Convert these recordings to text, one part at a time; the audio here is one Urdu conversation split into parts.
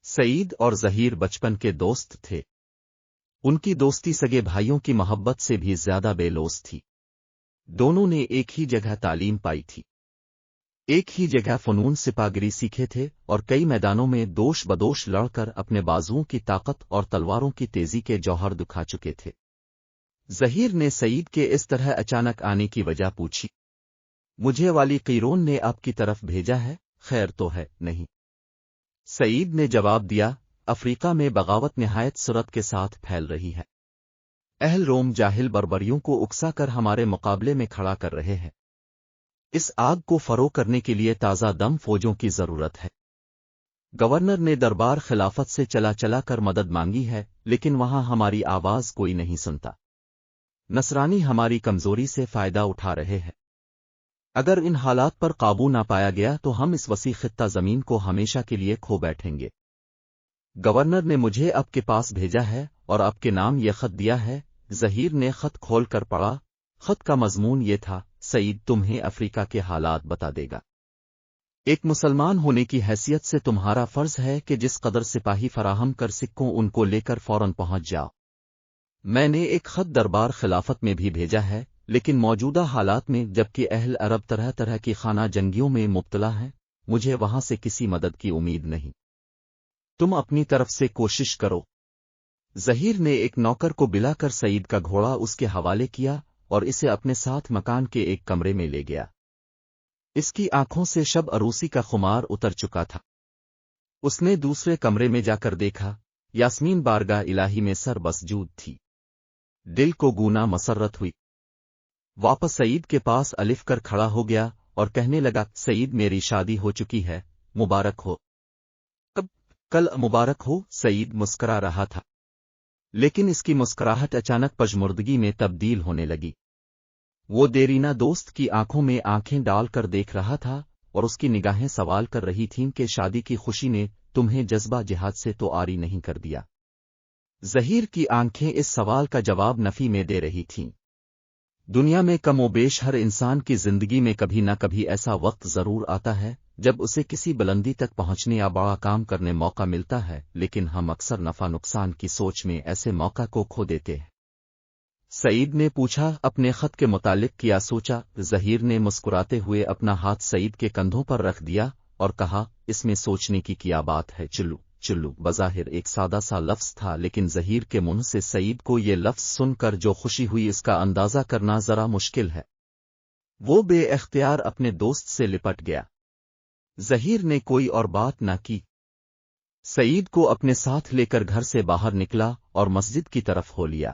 سعید اور ظہیر بچپن کے دوست تھے۔ ان کی دوستی سگے بھائیوں کی محبت سے بھی زیادہ بے لوث تھی۔ دونوں نے ایک ہی جگہ تعلیم پائی تھی، ایک ہی جگہ فنون سپاگری سیکھے تھے اور کئی میدانوں میں دوش بدوش لڑ کر اپنے بازوؤں کی طاقت اور تلواروں کی تیزی کے جوہر دکھا چکے تھے۔ ظہیر نے سعید کے اس طرح اچانک آنے کی وجہ پوچھی۔ مجھے والی قیرون نے آپ کی طرف بھیجا ہے، خیر تو ہے نہیں؟ سعید نے جواب دیا، افریقہ میں بغاوت نہایت سرعت کے ساتھ پھیل رہی ہے۔ اہل روم جاہل بربریوں کو اکسا کر ہمارے مقابلے میں کھڑا کر رہے ہیں۔ اس آگ کو فروغ کرنے کے لیے تازہ دم فوجوں کی ضرورت ہے۔ گورنر نے دربار خلافت سے چلا چلا کر مدد مانگی ہے، لیکن وہاں ہماری آواز کوئی نہیں سنتا۔ نصرانی ہماری کمزوری سے فائدہ اٹھا رہے ہیں۔ اگر ان حالات پر قابو نہ پایا گیا تو ہم اس وسیع خطہ زمین کو ہمیشہ کے لیے کھو بیٹھیں گے۔ گورنر نے مجھے آپ کے پاس بھیجا ہے اور آپ کے نام یہ خط دیا ہے۔ ظہیر نے خط کھول کر پڑھا۔ خط کا مضمون یہ تھا، سعید تمہیں افریقہ کے حالات بتا دے گا۔ ایک مسلمان ہونے کی حیثیت سے تمہارا فرض ہے کہ جس قدر سپاہی فراہم کر سکوں ان کو لے کر فوراً پہنچ جاؤ۔ میں نے ایک خط دربار خلافت میں بھی بھیجا ہے، لیکن موجودہ حالات میں جبکہ اہل عرب طرح طرح کی خانہ جنگیوں میں مبتلا ہیں، مجھے وہاں سے کسی مدد کی امید نہیں۔ تم اپنی طرف سے کوشش کرو۔ ظہیر نے ایک نوکر کو بلا کر سعید کا گھوڑا اس کے حوالے کیا اور اسے اپنے ساتھ مکان کے ایک کمرے میں لے گیا۔ اس کی آنکھوں سے شب عروسی کا خمار اتر چکا تھا۔ اس نے دوسرے کمرے میں جا کر دیکھا، یاسمین بارگاہ الہی میں سر بسجود تھی۔ دل کو گونا مسرت ہوئی۔ واپس سعید کے پاس الف کر کھڑا ہو گیا اور کہنے لگا، سعید میری شادی ہو چکی ہے، مبارک ہو۔ کل مبارک ہو، سعید مسکرا رہا تھا، لیکن اس کی مسکراہٹ اچانک پژمردگی میں تبدیل ہونے لگی۔ وہ دیرینہ دوست کی آنکھوں میں آنکھیں ڈال کر دیکھ رہا تھا اور اس کی نگاہیں سوال کر رہی تھیں کہ شادی کی خوشی نے تمہیں جذبہ جہاد سے تو آری نہیں کر دیا؟ ظہیر کی آنکھیں اس سوال کا جواب نفی میں دے رہی تھیں۔ دنیا میں کم و بیش ہر انسان کی زندگی میں کبھی نہ کبھی ایسا وقت ضرور آتا ہے جب اسے کسی بلندی تک پہنچنے یا بڑا کام کرنے موقع ملتا ہے، لیکن ہم اکثر نفع نقصان کی سوچ میں ایسے موقع کو کھو دیتے ہیں۔ سعید نے پوچھا، اپنے خط کے متعلق کیا سوچا؟ ظہیر نے مسکراتے ہوئے اپنا ہاتھ سعید کے کندھوں پر رکھ دیا اور کہا، اس میں سوچنے کی کیا بات ہے چلو چلو۔ بظاہر ایک سادہ سا لفظ تھا، لیکن ظہیر کے منہ سے سعید کو یہ لفظ سن کر جو خوشی ہوئی اس کا اندازہ کرنا ذرا مشکل ہے۔ وہ بے اختیار اپنے دوست سے لپٹ گیا۔ ظہیر نے کوئی اور بات نہ کی۔ سعید کو اپنے ساتھ لے کر گھر سے باہر نکلا اور مسجد کی طرف ہو لیا۔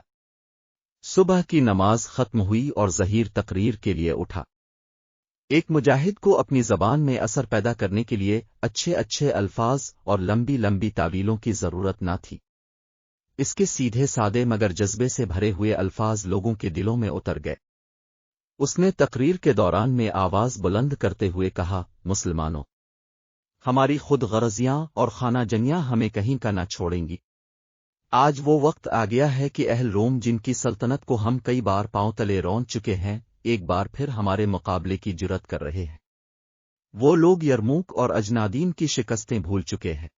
صبح کی نماز ختم ہوئی اور ظہیر تقریر کے لیے اٹھا۔ ایک مجاہد کو اپنی زبان میں اثر پیدا کرنے کے لیے اچھے اچھے الفاظ اور لمبی لمبی تعویلوں کی ضرورت نہ تھی۔ اس کے سیدھے سادے مگر جذبے سے بھرے ہوئے الفاظ لوگوں کے دلوں میں اتر گئے۔ اس نے تقریر کے دوران میں آواز بلند کرتے ہوئے کہا، مسلمانوں، ہماری خود غرضیاں اور خانہ جنیاں ہمیں کہیں کا نہ چھوڑیں گی۔ آج وہ وقت آ گیا ہے کہ اہل روم جن کی سلطنت کو ہم کئی بار پاؤں تلے رون چکے ہیں، ایک بار پھر ہمارے مقابلے کی جرات کر رہے ہیں۔ وہ لوگ یرموک اور اجنادین کی شکستیں بھول چکے ہیں۔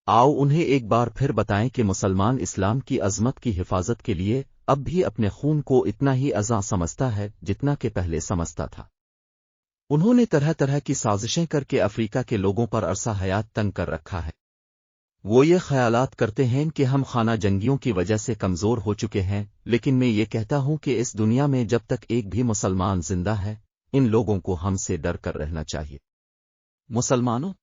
آؤ انہیں ایک بار پھر بتائیں کہ مسلمان اسلام کی عظمت کی حفاظت کے لیے اب بھی اپنے خون کو اتنا ہی عزاں سمجھتا ہے جتنا کہ پہلے سمجھتا تھا۔ انہوں نے طرح طرح کی سازشیں کر کے افریقہ کے لوگوں پر عرصہ حیات تنگ کر رکھا ہے۔ وہ یہ خیالات کرتے ہیں کہ ہم خانہ جنگیوں کی وجہ سے کمزور ہو چکے ہیں، لیکن میں یہ کہتا ہوں کہ اس دنیا میں جب تک ایک بھی مسلمان زندہ ہے، ان لوگوں کو ہم سے ڈر کر رہنا چاہیے۔ مسلمانوں،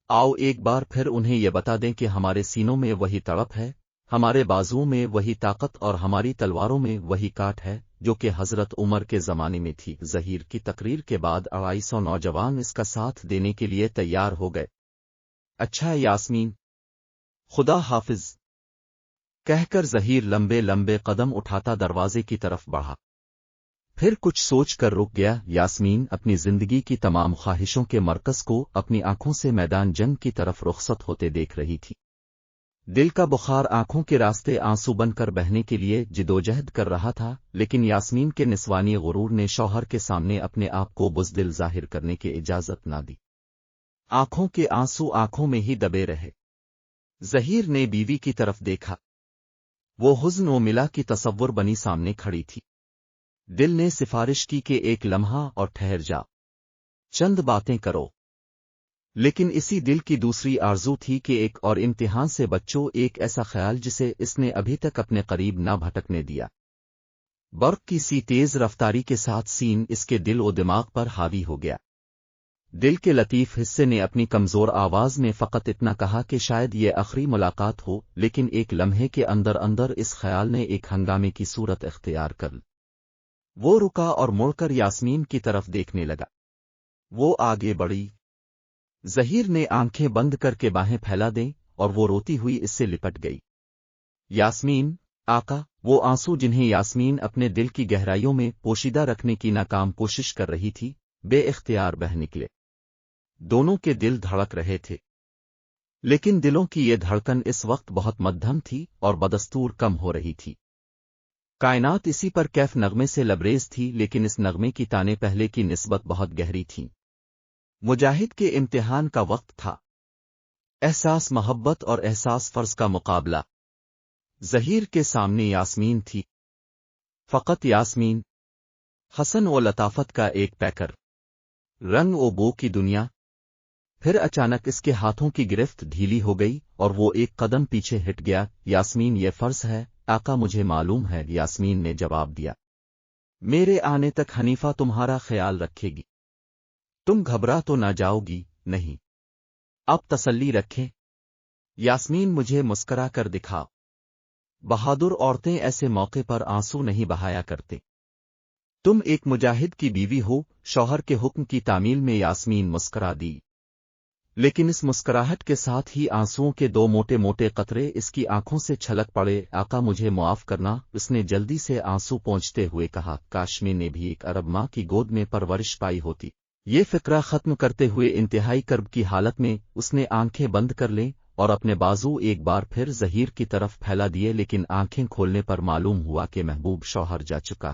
آؤ ایک بار پھر انہیں یہ بتا دیں کہ ہمارے سینوں میں وہی تڑپ ہے، ہمارے بازوؤں میں وہی طاقت اور ہماری تلواروں میں وہی کاٹ ہے جو کہ حضرت عمر کے زمانے میں تھی۔ ظہیر کی تقریر کے بعد 250 نوجوان اس کا ساتھ دینے کے لیے تیار ہو گئے۔ اچھا یاسمین، خدا حافظ کہہ کر ظہیر لمبے لمبے قدم اٹھاتا دروازے کی طرف بڑھا، پھر کچھ سوچ کر رک گیا۔ یاسمین اپنی زندگی کی تمام خواہشوں کے مرکز کو اپنی آنکھوں سے میدان جنگ کی طرف رخصت ہوتے دیکھ رہی تھی۔ دل کا بخار آنکھوں کے راستے آنسو بن کر بہنے کے لیے جدوجہد کر رہا تھا، لیکن یاسمین کے نسوانی غرور نے شوہر کے سامنے اپنے آپ کو بزدل ظاہر کرنے کی اجازت نہ دی۔ آنکھوں کے آنسو آنکھوں میں ہی دبے رہے۔ ظہیر نے بیوی کی طرف دیکھا، وہ حزن و ملا کی تصور بنی سامنے کھڑی تھی۔ دل نے سفارش کی کہ ایک لمحہ اور ٹھہر جا، چند باتیں کرو، لیکن اسی دل کی دوسری آرزو تھی کہ ایک اور امتحان سے بچو، ایک ایسا خیال جسے اس نے ابھی تک اپنے قریب نہ بھٹکنے دیا۔ برق کی سی تیز رفتاری کے ساتھ سین اس کے دل و دماغ پر حاوی ہو گیا۔ دل کے لطیف حصے نے اپنی کمزور آواز میں فقط اتنا کہا کہ شاید یہ آخری ملاقات ہو، لیکن ایک لمحے کے اندر اندر اس خیال نے ایک ہنگامے کی صورت اختیار کر لی۔ وہ رکا اور مڑ کر یاسمین کی طرف دیکھنے لگا۔ وہ آگے بڑھی۔ ظہیر نے آنکھیں بند کر کے باہیں پھیلا دیں اور وہ روتی ہوئی اس سے لپٹ گئی۔ یاسمین، آقا، وہ آنسو جنہیں یاسمین اپنے دل کی گہرائیوں میں پوشیدہ رکھنے کی ناکام کوشش کر رہی تھی، بے اختیار بہہ نکلے۔ دونوں کے دل دھڑک رہے تھے، لیکن دلوں کی یہ دھڑکن اس وقت بہت مدھم تھی اور بدستور کم ہو رہی تھی۔ کائنات اسی پر کیف نغمے سے لبریز تھی، لیکن اس نغمے کی تانیں پہلے کی نسبت بہت گہری تھیں۔ مجاہد کے امتحان کا وقت تھا، احساس محبت اور احساس فرض کا مقابلہ۔ ظہیر کے سامنے یاسمین تھی، فقط یاسمین، حسن و لطافت کا ایک پیکر، رنگ و بو کی دنیا۔ پھر اچانک اس کے ہاتھوں کی گرفت ڈھیلی ہو گئی اور وہ ایک قدم پیچھے ہٹ گیا۔ یاسمین، یہ فرض ہے آقا، مجھے معلوم ہے، یاسمین نے جواب دیا۔ میرے آنے تک حنیفہ تمہارا خیال رکھے گی، تم گھبرا تو نہ جاؤ گی؟ نہیں، اب تسلی رکھیں۔ یاسمین، مجھے مسکرا کر دکھاؤ۔ بہادر عورتیں ایسے موقع پر آنسو نہیں بہایا کرتے۔ تم ایک مجاہد کی بیوی ہو، شوہر کے حکم کی تعمیل میں یاسمین مسکرا دی، لیکن اس مسکراہٹ کے ساتھ ہی آنسوؤں کے دو موٹے موٹے قطرے اس کی آنکھوں سے چھلک پڑے۔ آقا، مجھے معاف کرنا، اس نے جلدی سے آنسو پونچھتے ہوئے کہا۔ کاش میں نے بھی ایک عرب ماں کی گود میں پرورش پائی ہوتی۔ یہ فقرہ ختم کرتے ہوئے انتہائی کرب کی حالت میں اس نے آنکھیں بند کر لیں اور اپنے بازو ایک بار پھر ظہیر کی طرف پھیلا دیے، لیکن آنکھیں کھولنے پر معلوم ہوا کہ محبوب شوہر جا چکا۔